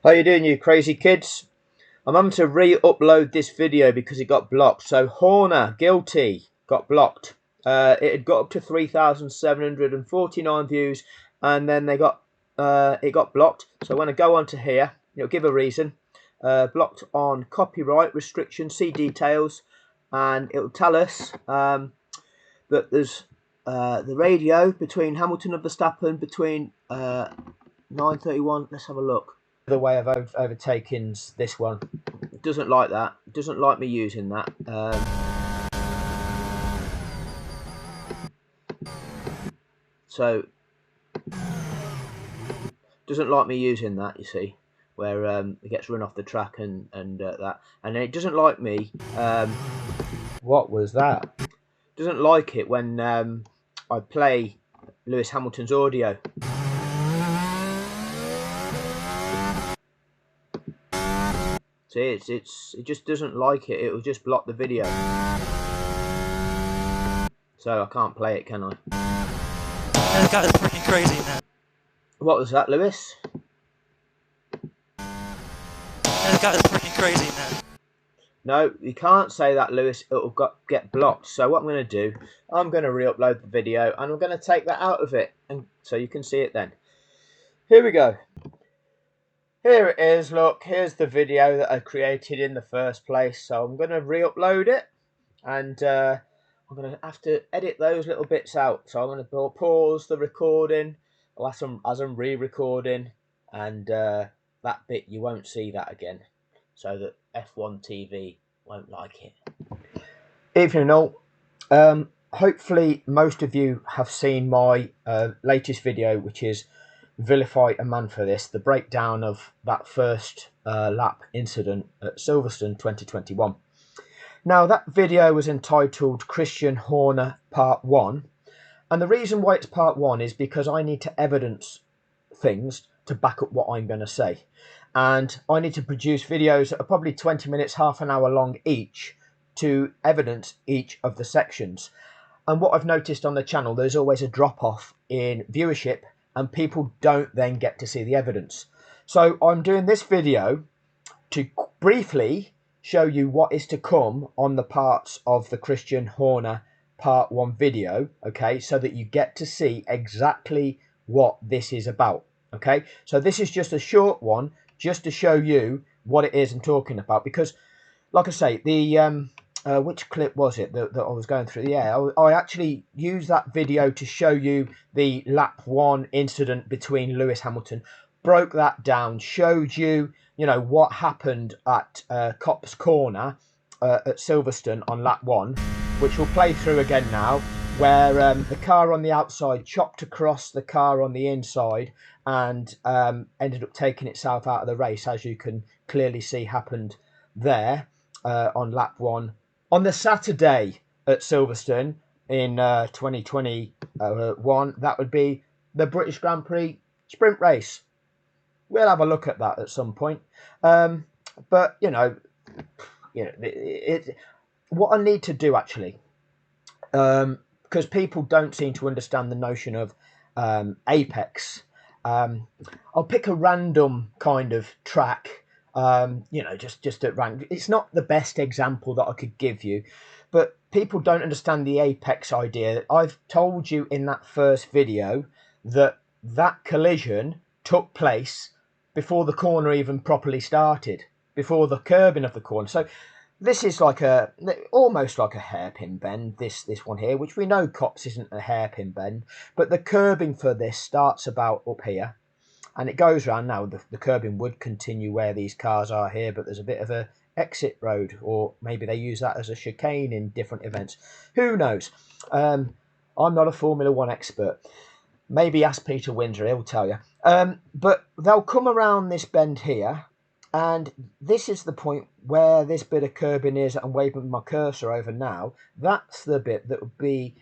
How you doing, you crazy kids? I'm having to re-upload this video because it got blocked. So Horner, guilty, got blocked. It had got up to 3,749 views, and then it got blocked. So when I go onto here, it'll give a reason. Blocked on copyright restriction. See details, and it'll tell us that there's the radio between Hamilton and Verstappen between 9:31. Let's have a look. The way of overtaking this one. Doesn't like that. Doesn't like me using that. So doesn't like me using that. You see, where it gets run off the track and that, and it doesn't like me. What was that? Doesn't like it when I play Lewis Hamilton's audio. See, it just doesn't like it. It will just block the video. So I can't play it, can I? This guy is freaking crazy, man. What was that, Lewis? This guy is freaking crazy, man. No, you can't say that, Lewis. It'll get blocked. So what I'm going to do, I'm going to re-upload the video, and I'm going to take that out of it, and so you can see it then. Here we go. Here it is. Look, here's the video that I created in the first place. So I'm going to re-upload it, and I'm going to have to edit those little bits out. So I'm going to pause the recording as I'm re-recording, and that bit, you won't see that again, so that F1 TV won't like it. Evening all. Hopefully most of you have seen my latest video, which is Vilify a Man for This, the breakdown of that first lap incident at Silverstone 2021. Now, that video was entitled Christian Horner Part 1, and the reason why it's Part 1 is because I need to evidence things to back up what I'm going to say, and I need to produce videos that are probably 20 minutes, half an hour long each to evidence each of the sections. And what I've noticed on the channel, there's always a drop-off in viewership, and people don't then get to see the evidence. So I'm doing this video to briefly show you what is to come on the parts of the Christian Horner Part 1 video, okay, so that you get to see exactly what this is about, okay? So this is just a short one, just to show you what it is I'm talking about, because, like I say, the which clip was it that I was going through? Yeah, I actually used that video to show you the lap 1 incident between Lewis Hamilton, broke that down, showed you, what happened at Copse Corner at Silverstone on lap 1, which we'll play through again now, where the car on the outside chopped across the car on the inside and ended up taking itself out of the race, as you can clearly see happened there on lap 1. On the Saturday at Silverstone in 2021, that would be the British Grand Prix sprint race. We'll have a look at that at some point. But what I need to do actually, because people don't seem to understand the notion of apex, I'll pick a random kind of track. Just at random. It's not the best example that I could give you, but people don't understand the apex idea. I've told you in that first video that collision took place before the corner even properly started, before the curbing of the corner. So this is almost like a hairpin bend, this one here, which we know Copse isn't a hairpin bend, but the curbing for this starts about up here, and it goes around. Now the curbing would continue where these cars are here, but there's a bit of a exit road, or maybe they use that as a chicane in different events. Who knows? I'm not a Formula 1 expert. Maybe ask Peter Windsor, he'll tell you. But they'll come around this bend here, and this is the point where this bit of curbing is. I'm waving my cursor over now. That's the bit that would be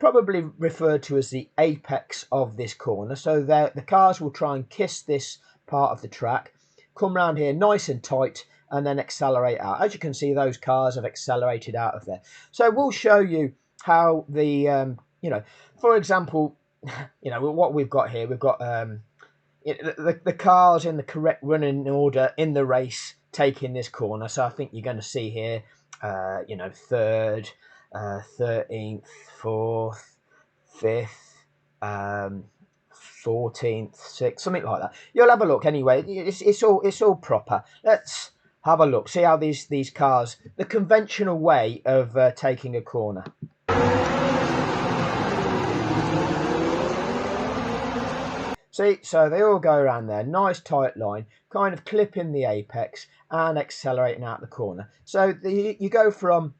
probably referred to as the apex of this corner. So the cars will try and kiss this part of the track, come around here nice and tight, and then accelerate out. As you can see, those cars have accelerated out of there. So we'll show you how the for example, what we've got here, we've got the car's in the correct running order in the race taking this corner. So I think you're going to see here, third, 13th, fourth, fifth, 14th, sixth, something like that. You'll have a look anyway. It's all proper. Let's have a look. See how these cars, the conventional way of taking a corner. See, so they all go around there, nice tight line, kind of clipping the apex and accelerating out the corner. So you go from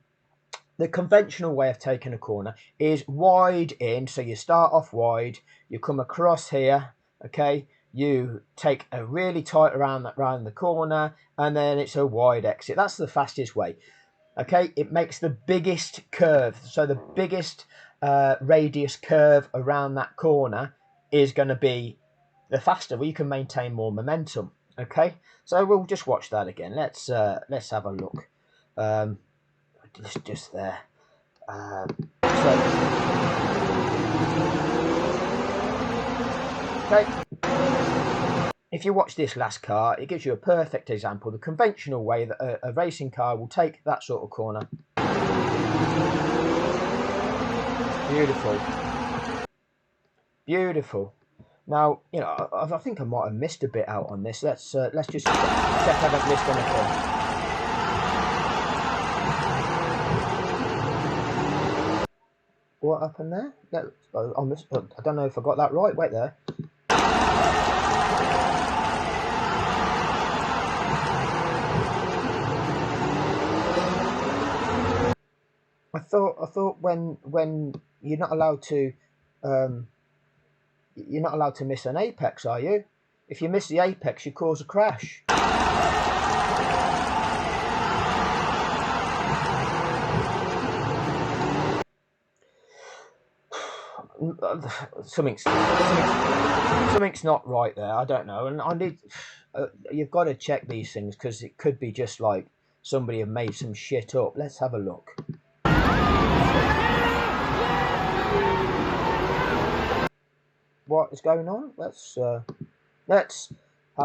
the conventional way of taking a corner is wide in. So you start off wide, you come across here, okay, you take a really tight around the corner, and then it's a wide exit. That's the fastest way. Okay, it makes the biggest curve. So the biggest radius curve around that corner is going to be the faster. We can maintain more momentum. Okay, so we'll just watch that again. Let's have a look. Just there. Okay. If you watch this last car, it gives you a perfect example, the conventional way that a racing car will take that sort of corner. Beautiful. Beautiful. Now, I think I might have missed a bit out on this. Let's just check I haven't missed anything. What happened there? I don't know if I got that right. Wait there. I thought when you're not allowed to miss an apex, are you? If you miss the apex, you cause a crash. Something's not right there. I don't know, and I need. You've got to check these things because it could be just like somebody have made some shit up. Let's have a look. What is going on? Let's have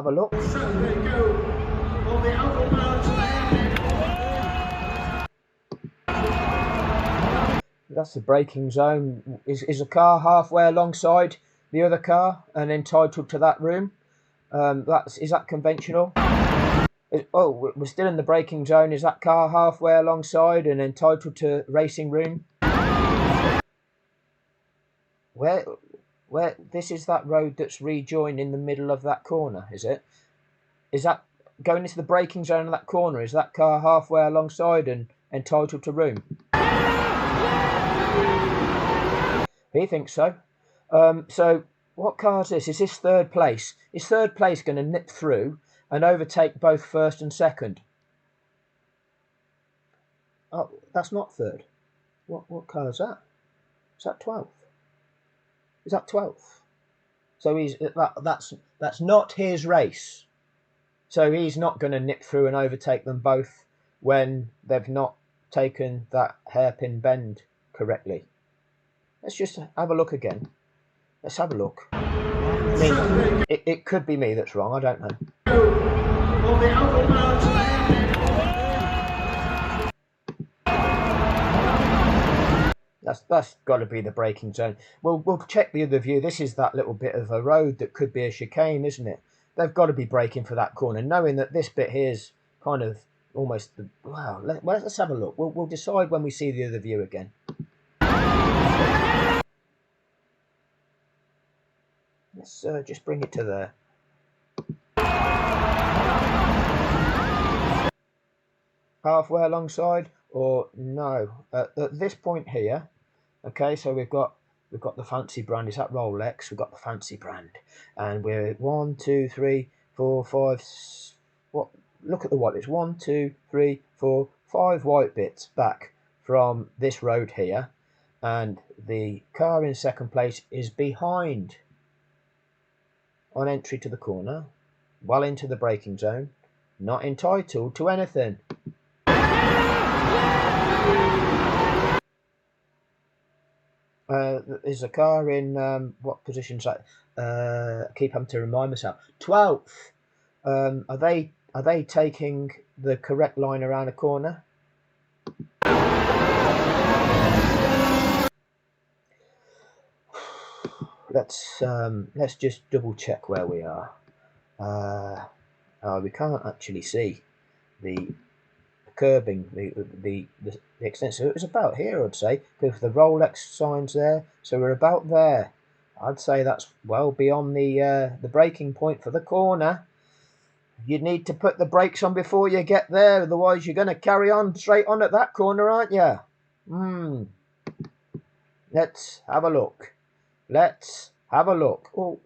a look. That's the braking zone. Is a car halfway alongside the other car and entitled to that room? Is that conventional? We're still in the braking zone. Is that car halfway alongside and entitled to racing room? Where this is that road that's rejoined in the middle of that corner, is it? Is that going into the braking zone of that corner? Is that car halfway alongside and entitled to room? He thinks so. So what car is this? Is this third place? Is third place going to nip through and overtake both first and second? Oh, that's not third. What car is that? Is that 12th? Is that 12th? So that's not his race. So he's not going to nip through and overtake them both when they've not taken that hairpin bend correctly. Let's just have a look again. Let's have a look. I mean, it could be me that's wrong. I don't know. That's got to be the braking zone. We'll check the other view. This is that little bit of a road that could be a chicane, isn't it? They've got to be braking for that corner, knowing that this bit here is kind of almost the. Wow. Let's have a look. We'll decide when we see the other view again. Let's just bring it to there. Halfway alongside, or no? At this point here, okay. So we've got the fancy brand. Is that Rolex? We've got the fancy brand, and we're 1, 2, 3, 4, 5. What? Look at the white bits. 1, 2, 3, 4, 5 white bits back from this road here, and the car in second place is behind. On entry to the corner, well into the braking zone, not entitled to anything. Is the car in what position's that? I keep having to remind myself. 12th. Are they taking the correct line around a corner? Let's just double check where we are. We can't actually see the curbing, the extent. So it was about here, I'd say, with the Rolex signs there. So we're about there. I'd say that's well beyond the braking point for the corner. You need to put the brakes on before you get there, otherwise you're going to carry on straight on at that corner, aren't you? Let's have a look. Let's have a look. Oh.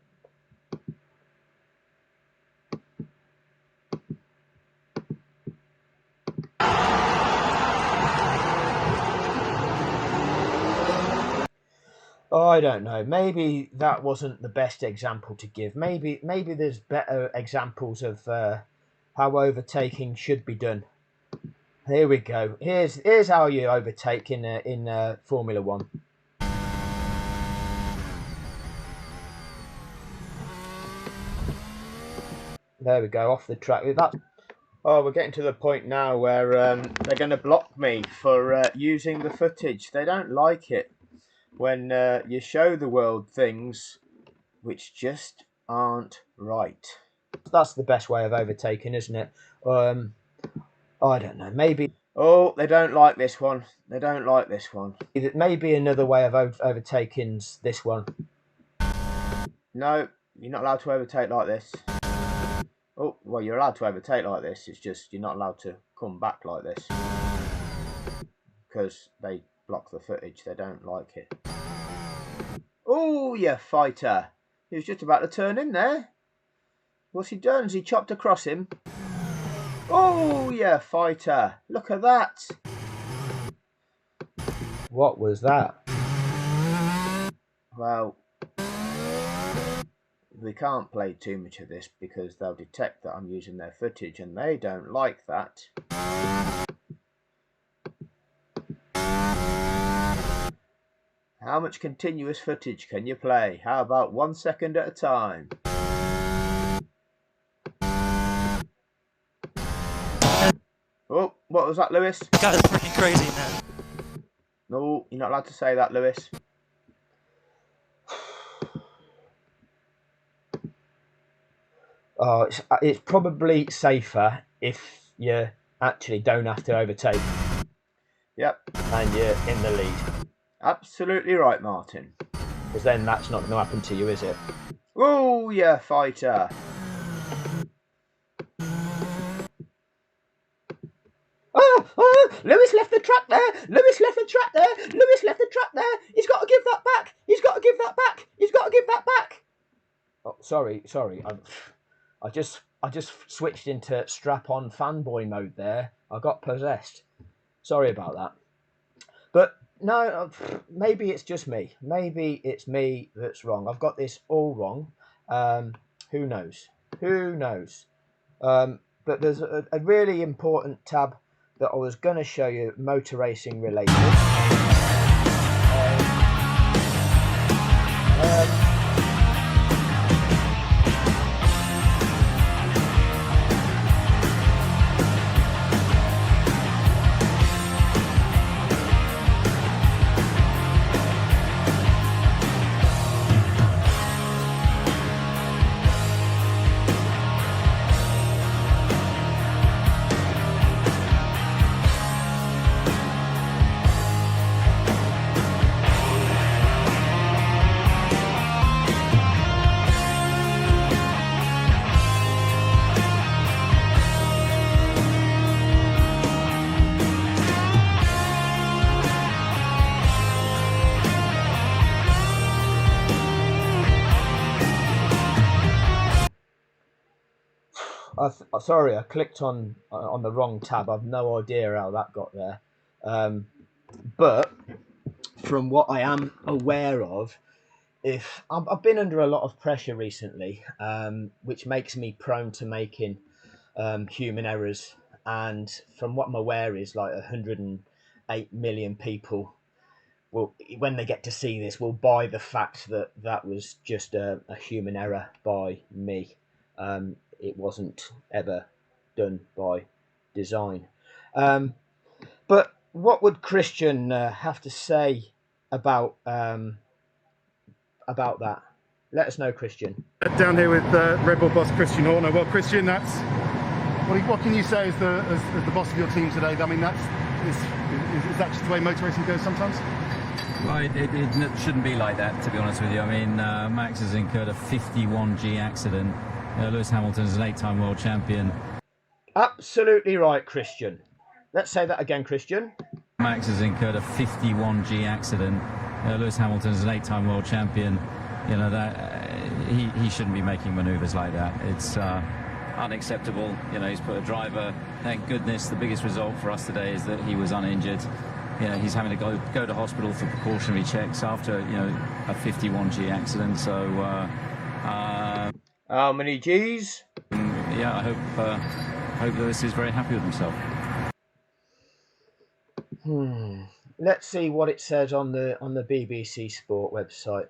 I don't know. Maybe that wasn't the best example to give. Maybe there's better examples of how overtaking should be done. Here we go. Here's how you overtake in Formula One. There we go, off the track. Oh, we're getting to the point now where they're going to block me for using the footage. They don't like it when you show the world things which just aren't right. That's the best way of overtaking, isn't it? I don't know. Maybe. Oh, they don't like this one. They don't like this one. Maybe another way of overtaking's this one. No, you're not allowed to overtake like this. Oh, well, you're allowed to overtake like this. It's just you're not allowed to come back like this because they block the footage. They don't like it. Oh, you fighter! He was just about to turn in there. What's he done? Has he chopped across him? Oh, yeah, fighter. Look at that. What was that? Well, we can't play too much of this because they'll detect that I'm using their footage and they don't like that. How much continuous footage can you play? How about 1 second at a time? Oh, what was that, Lewis? Guys, freaking crazy, man. No, you're not allowed to say that, Lewis. Oh, it's probably safer if you actually don't have to overtake. Yep. And you're in the lead. Absolutely right, Martin. Because then that's not going to happen to you, is it? Oh, yeah, fighter. Oh, Lewis left the track there. Lewis left the track there. Lewis left the track there. He's got to give that back. He's got to give that back. He's got to give that back. Oh, sorry. I just switched into strap-on fanboy mode there. I got possessed. Sorry about that. But no, maybe it's just me. Maybe it's me that's wrong. I've got this all wrong. Who knows? Who knows? But there's a really important tab that I was going to show you, motor racing related. Sorry, I clicked on the wrong tab. I've no idea how that got there. But from what I am aware of, if I've been under a lot of pressure recently, which makes me prone to making human errors. And from what I'm aware is like 108 million people when they get to see this, will buy the fact that that was just a human error by me. It wasn't ever done by design. But what would Christian have to say about that? Let us know, Christian. Down here with Red Bull boss Christian Horner. Well, Christian, that's what can you say as the boss of your team today? I mean, is that just the way motor racing goes sometimes? Well, it shouldn't be like that, to be honest with you. I mean, Max has incurred a 51G accident. Lewis Hamilton is an 8-time world champion. Absolutely right, Christian. Let's say that again, Christian. Max has incurred a 51G accident. Lewis Hamilton is an 8-time world champion. You know that he shouldn't be making manoeuvres like that. It's unacceptable. You know, he's put a driver. Thank goodness, the biggest result for us today is that he was uninjured. You know, he's having to go to hospital for precautionary checks after a 51G accident. So how many G's? Yeah, I hope Lewis is very happy with himself. Let's see what it says on the BBC Sport website.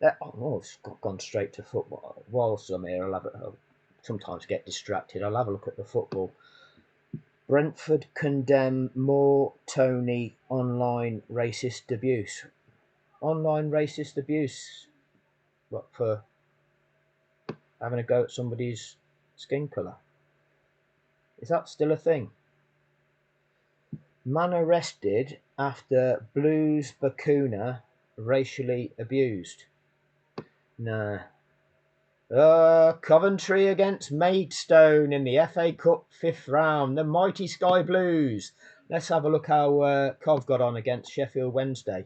It's gone straight to football. Whilst I'm here, I'll sometimes get distracted. I'll have a look at the football. Brentford condemn more Tony online racist abuse. Online racist abuse? What, for having a go at somebody's skin colour? Is that still a thing? Man arrested after Blues Bakuna racially abused. Nah. Coventry against Maidstone in the FA Cup 5th round. The mighty Sky Blues. Let's have a look how Cov got on against Sheffield Wednesday.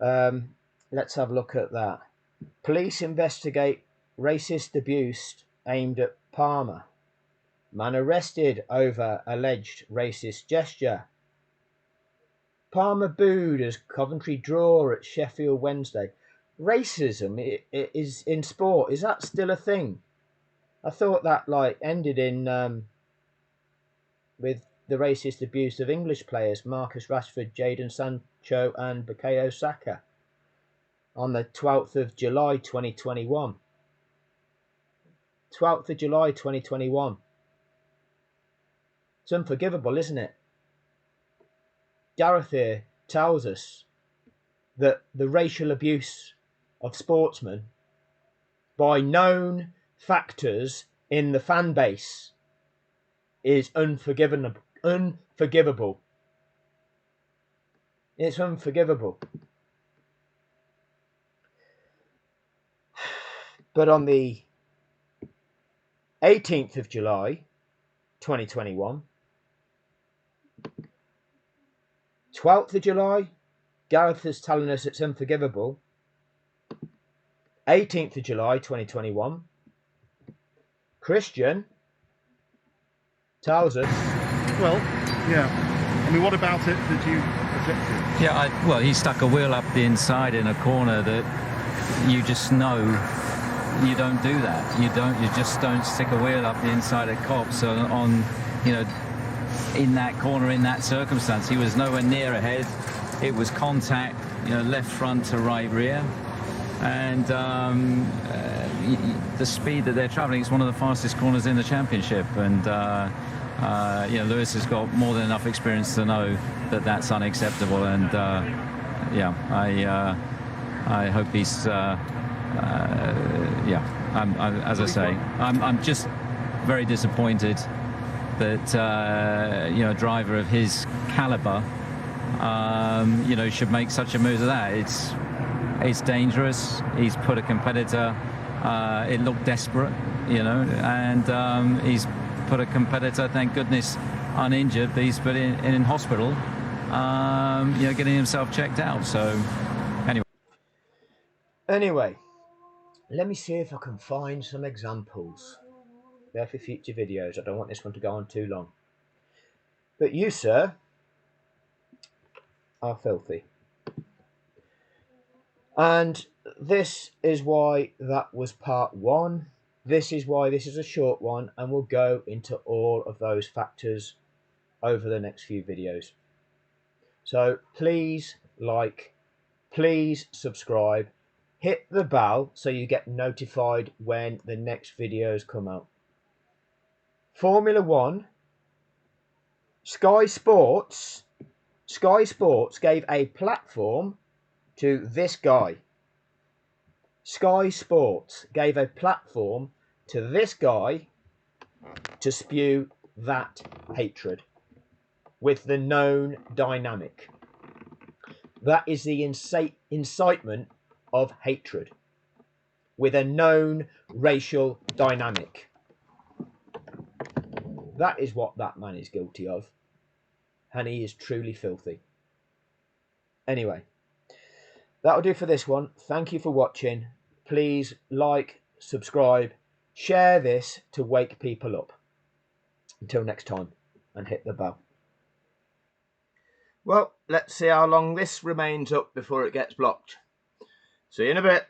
Let's have a look at that. Police investigate racist abuse aimed at Palmer. Man arrested over alleged racist gesture. Palmer booed as Coventry draw at Sheffield Wednesday. Racism is in sport. Is that still a thing? I thought that ended in with the racist abuse of English players Marcus Rashford, Jadon Sancho, and Bukayo Saka on the 12th of July 2021. 12th of July 2021. It's unforgivable, isn't it? Gareth here tells us that the racial abuse of sportsmen by known factors in the fan base is unforgivable. It's unforgivable. But on the 18th of July 2021, 12th of July, Gareth is telling us it's unforgivable. 18th of July 2021, Christian tells us. Well, yeah. I mean, what about it that you object to? Yeah, well, he stuck a wheel up the inside in a corner that you just know you don't do that. You just don't stick a wheel up the inside of cops on in that corner, in that circumstance. He was nowhere near ahead. It was contact, left front to right rear. And the speed that they're travelling is one of the fastest corners in the championship. And, Lewis has got more than enough experience to know that that's unacceptable. And, I hope he's, as I say, I'm just very disappointed that a driver of his caliber should make such a move to that. It's dangerous. He's put a competitor, it looked desperate, and he's put a competitor, thank goodness, uninjured, but he's put in hospital, getting himself checked out. So anyway, Let me see if I can find some examples there for future videos. I don't want this one to go on too long. But you, sir, are filthy. And this is why that was part one. This is why this is a short one, and we'll go into all of those factors over the next few videos. So please like, please subscribe, hit the bell so you get notified when the next videos come out. Formula One, Sky Sports gave a platform to this guy. Sky Sports gave a platform to this guy to spew that hatred with the known dynamic. That is the incitement of hatred with a known racial dynamic. That is what that man is guilty of, and he is truly filthy. Anyway, that'll do for this one. Thank you for watching. Please like, subscribe, share this to wake people up. Until next time, and hit the bell. Well, let's see how long this remains up before it gets blocked. See you in a bit.